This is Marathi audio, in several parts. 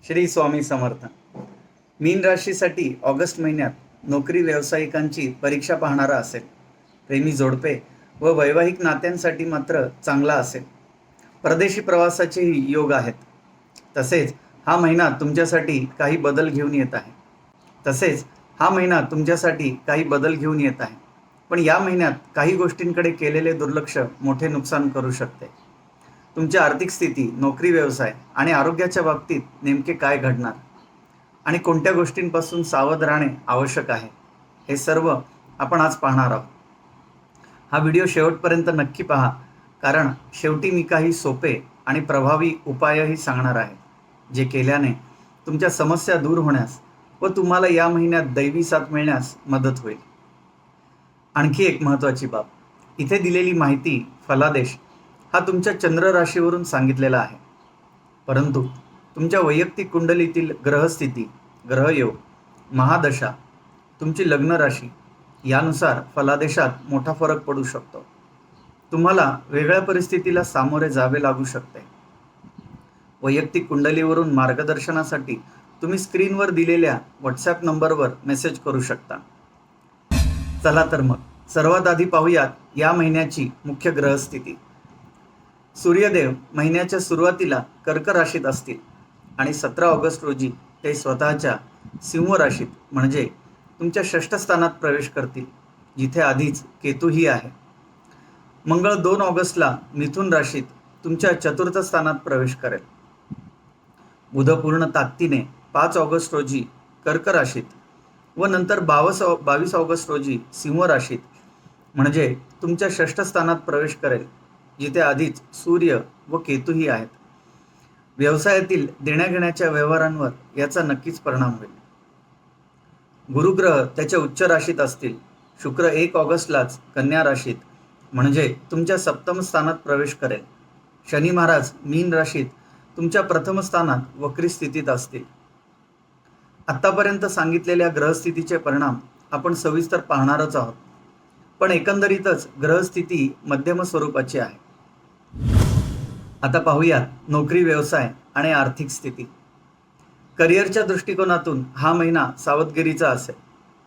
श्री स्वामी समर्थ. मीन राशीसाठी ऑगस्ट महिन्यात नोकरी व्यावसायिकांची परीक्षा पाहणारा असेल. प्रेमी जोडपे व वैवाहिक नात्यांसाठी मात्र चांगला असेल. परदेशी प्रवासाचेही योग आहेत. तसेच हा महिना तुमच्यासाठी काही बदल घेऊन येत आहे. पण या महिन्यात काही गोष्टींकडे केलेले दुर्लक्ष मोठे नुकसान करू शकते. तुमची आर्थिक स्थिती, नोकरी, व्यवसाय आणि आरोग्याच्या बाबतीत नेमके काय घडणार आणि कोणत्या गोष्टींपासून सावध राहणे आवश्यक आहे, हे सर्व आपण आज पाहणार आहोत. हा व्हिडिओ शेवटपर्यंत नक्की पहा, कारण शेवटी मी काही सोपे आणि प्रभावी उपायही सांगणार आहे, जे केल्याने तुमच्या समस्या दूर होण्यास व तुम्हाला या महिन्यात दैवी साथ मिळण्यास मदत होईल. आणखी एक महत्त्वाची बाब, इथे दिलेली माहिती फलादेश हा तुमच्या चंद्र राशीवरून सांगितलेला आहे, परंतु तुमच्या वैयक्तिक कुंडलीतील ग्रहस्थिती, ग्रहयोग, महादशा, तुमची लग्न राशी यानुसार फलादेशात मोठा फरक पडू शकतो. तुम्हाला वेगळ्या परिस्थितीला सामोरे जावे लागू शकते. वैयक्तिक कुंडलीवरून मार्गदर्शनासाठी तुम्ही स्क्रीनवर दिलेल्या व्हॉट्सॲप नंबरवर मेसेज करू शकता. चला तर मग सर्वात आधी पाहूयात या महिन्याची मुख्य ग्रहस्थिती. सूर्यदेव महिन्याच्या सुरुवातीला कर्क राशीत असतील आणि 17 ऑगस्ट रोजी ते स्वतःच्या सिंह राशीत म्हणजे तुमच्या षष्ठ स्थानात प्रवेश करतील, जिथे आधीच केतूही आहे. मंगळ 2 ऑगस्टला मिथुन राशीत तुमच्या चतुर्थ स्थानात प्रवेश करेल. बुध पूर्ण ताकदीने 5 ऑगस्ट रोजी कर्क राशीत व नंतर 22 ऑगस्ट रोजी सिंह राशीत म्हणजे तुमच्या षष्ठ स्थानात प्रवेश करेल, जिथे आधीच सूर्य व केतूही आहेत. व्यवसायातील देण्याघेण्याच्या व्यवहारांवर याचा नक्कीच परिणाम होईल. गुरुग्रह त्याच्या उच्च राशीत असतील. शुक्र 1 ऑगस्टलाच कन्या राशीत म्हणजे तुमच्या सप्तम स्थानात प्रवेश करेल. शनी महाराज मीन राशीत तुमच्या प्रथम स्थानात वक्री स्थितीत असतील. आत्तापर्यंत सांगितलेल्या ग्रहस्थितीचे परिणाम आपण सविस्तर पाहणारच आहोत, पण एकंदरीतच ग्रहस्थिती मध्यम स्वरूपाची आहे. आता पाहूयात नोकरी, व्यवसाय आणि आर्थिक स्थिती. करिअरच्या दृष्टिकोनातून हा महिना सावधगिरीचा असेल,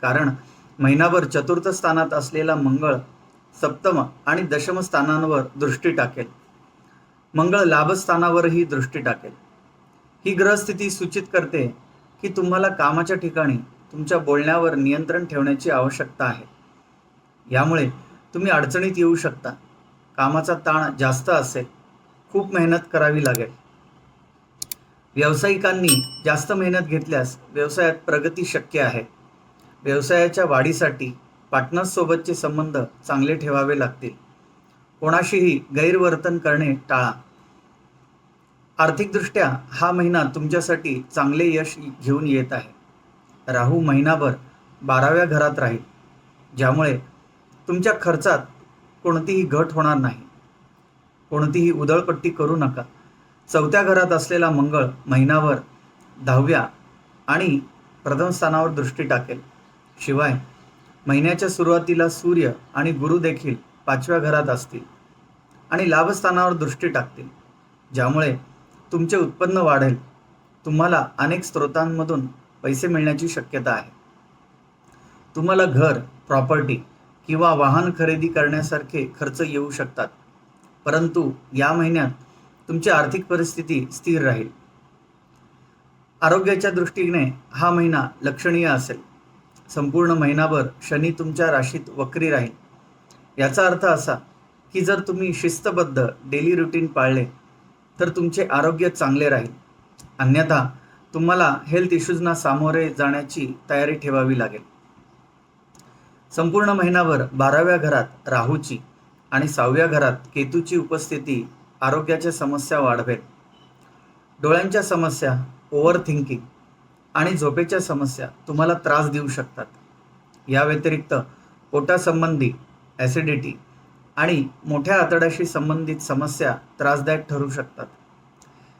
कारण महिनाभर चतुर्थ स्थानात असलेला मंगळ सप्तम आणि दशम स्थानांवर दृष्टी टाकेल. मंगळ लाभस्थानावरही दृष्टी टाकेल. ही ग्रहस्थिती सूचित करते की तुम्हाला कामाच्या ठिकाणी तुमच्या बोलण्यावर नियंत्रण ठेवण्याची आवश्यकता आहे. यामुळे तुम्ही अडचणीत येऊ शकता. कामाचा ताण जास्त असेल, खूप मेहनत करावी लागेल. व्यावसायिकांनी जास्त मेहनत घेतल्यास व्यवसायात प्रगती शक्य आहे. व्यवसायाच्या वाढीसाठी पार्टनर्ससोबतचे संबंध चांगले ठेवावे लागतील. कोणाशीही गैरवर्तन करणे टाळा. आर्थिकदृष्ट्या हा महिना तुमच्यासाठी चांगले यश घेऊन येत आहे. राहू महिनाभर 12व्या घरात राहील, ज्यामुळे तुमच्या खर्चात कोणतीही घट होणार नाही. कोणतीही उधळपट्टी करू नका. 4थ्या घरात असलेला मंगळ महिनाभर 10व्या आणि प्रथम स्थानावर दृष्टी टाकेल. शिवाय महिन्याच्या सुरुवातीला सूर्य आणि गुरु देखील 5व्या घरात असतील आणि लाभस्थानावर दृष्टी टाकतील, ज्यामुळे तुमचे उत्पन्न वाढेल. तुम्हाला अनेक स्रोतांमधून पैसे मिळण्याची शक्यता आहे. तुम्हाला घर, प्रॉपर्टी किंवा वाहन खरेदी करण्यासारखे खर्च येऊ शकतात, परंतु या महिन्यात तुमची आर्थिक परिस्थिती स्थिर राहील. आरोग्याच्या दृष्टीने हा महिना लक्षणीय असेल. संपूर्ण महिनाभर शनी तुमच्या राशीत वक्री राहील. याचा अर्थ असा की जर तुम्ही शिस्तबद्ध डेली रुटीन पाळले तर तुमचे आरोग्य चांगले राहील. अन्यथा तुम्हाला हेल्थ इश्यूजना सामोरे जाण्याची तयारी ठेवावी लागेल. संपूर्ण महिनाभर 12व्या घरात राहूची आणि 6व्या घरात केतूची उपस्थिती आरोग्याच्या समस्या वाढवेल. डोळ्यांच्या समस्या, ओव्हर थिंकिंग आणि झोपेच्या समस्या तुम्हाला त्रास देऊ शकतात. या व्यतिरिक्त पोटासंबंधी, ॲसिडिटी आणि मोठ्या आतड्याशी संबंधित समस्या त्रासदायक ठरू शकतात.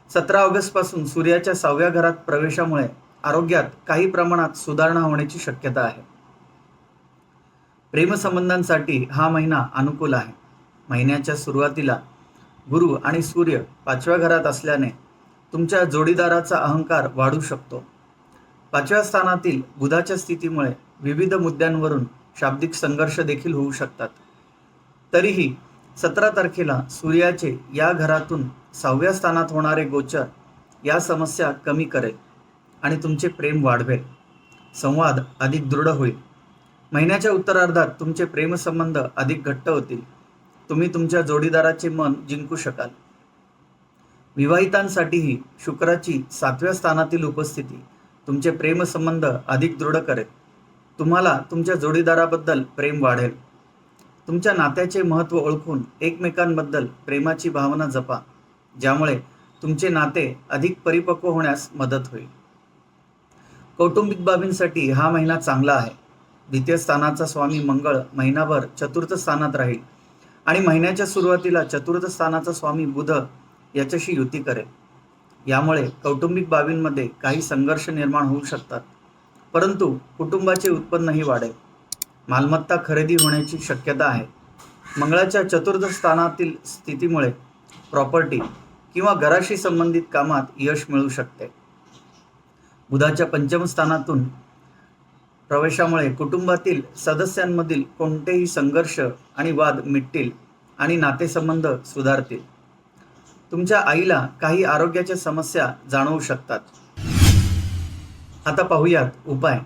17 ऑगस्टपासून सूर्याच्या 6व्या घरात प्रवेशामुळे आरोग्यात काही प्रमाणात सुधारणा होण्याची शक्यता आहे. प्रेमसंबंधांसाठी हा महिना अनुकूल आहे. महिन्याच्या सुरुवातीला गुरु आणि सूर्य 5व्या घरात असल्याने तुमच्या जोडीदाराचा अहंकार वाढू शकतो. 5व्या स्थानातील बुधाच्या स्थितीमुळे विविध मुद्द्यांवरून शाब्दिक संघर्ष देखील होऊ शकतात. तरीही 17 तारखेला सूर्याचे या घरातून 6व्या स्थानात होणारे गोचर या समस्या कमी करेल आणि तुमचे प्रेम वाढवेल. संवाद अधिक दृढ होईल. महिन्याच्या उत्तरार्धात तुमचे प्रेमसंबंध अधिक घट्ट होतील. तुम्ही तुमच्या जोडीदाराचे मन जिंकू शकाल. विवाहितांसाठीही शुक्राची 7व्या स्थानातील उपस्थिती तुमचे प्रेमसंबंध अधिक दृढ करेल. तुम्हाला तुमच्या जोडीदाराबद्दल प्रेम वाढेल. तुमच्या नात्याचे महत्त्व ओळखून एकमेकांबद्दल प्रेमाची भावना जपा, ज्यामुळे तुमचे नाते अधिक परिपक्व होण्यास मदत होईल. कौटुंबिक बाबींसाठी हा महिना चांगला आहे. द्वितीय स्थानाचा स्वामी मंगळ महिनाभर चतुर्थ स्थानात राहील आणि महिन्याच्या सुरुवातीला चतुर्थ स्थानाचा स्वामी बुध याच्याशी युती करेल. यामुळे कौटुंबिक बाबींमध्ये काही संघर्ष निर्माण होऊ शकतात, परंतु कुटुंबाचे उत्पन्नही वाढेल. मालमत्ता खरेदी होण्याची शक्यता आहे. मंगळाच्या चतुर्थ स्थानातील स्थितीमुळे प्रॉपर्टी किंवा घराशी संबंधित कामात यश मिळू शकते. बुधाच्या पंचम स्थानातून प्रवेशामुळे कुटुंबातील सदस्यांमधील कोणतेही संघर्ष आणि वाद मिटतील आणि नातेसंबंध सुधारतील. तुमच्या आईला काही आरोग्याच्या समस्या जाणवू शकतात. आता पाहूयात उपाय.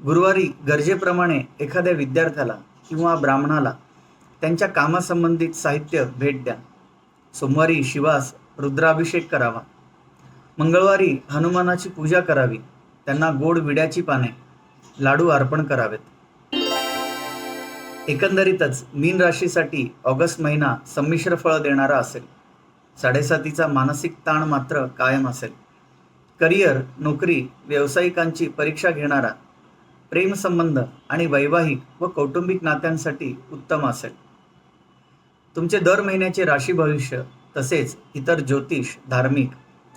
गुरुवारी गरजेप्रमाणे एखाद्या विद्यार्थ्याला किंवा ब्राह्मणाला त्यांच्या कामासंबंधित साहित्य भेट द्या. सोमवारी शिवास रुद्राभिषेक करावा. मंगळवारी हनुमानाची पूजा करावी. त्यांना गोड विड्याची पाने, लाडू अर्पण करावेत. एकंदरीतच मीन राशीसाठी ऑगस्ट महिना संमिश्र फळ देणारा असेल. 7.5चा मानसिक ताण मात्र कायम असेल. करिअर, नोकरी, व्यावसायिकांची परीक्षा घेणारा, प्रेमसंबंध आणि वैवाहिक व कौटुंबिक नात्यांसाठी उत्तम असेल. तुमचे दर महिन्याचे राशी भविष्य तसेच इतर ज्योतिष, धार्मिक,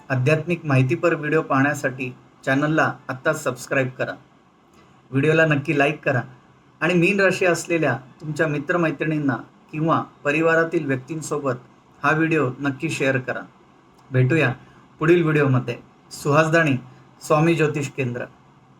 आध्यात्मिक माहितीपर व्हिडिओ पाहण्यासाठी चॅनलला आत्ताच सबस्क्राईब करा. व्हिडिओला नक्की लाईक करा आणि मीन राशी असलेल्या तुमच्या मित्रमैत्रिणींना किंवा परिवारातील व्यक्तींसोबत हा व्हिडिओ नक्की शेअर करा. भेटूया पुढील व्हिडिओमध्ये. सुहास दाणी, स्वामी ज्योतिष केंद्र.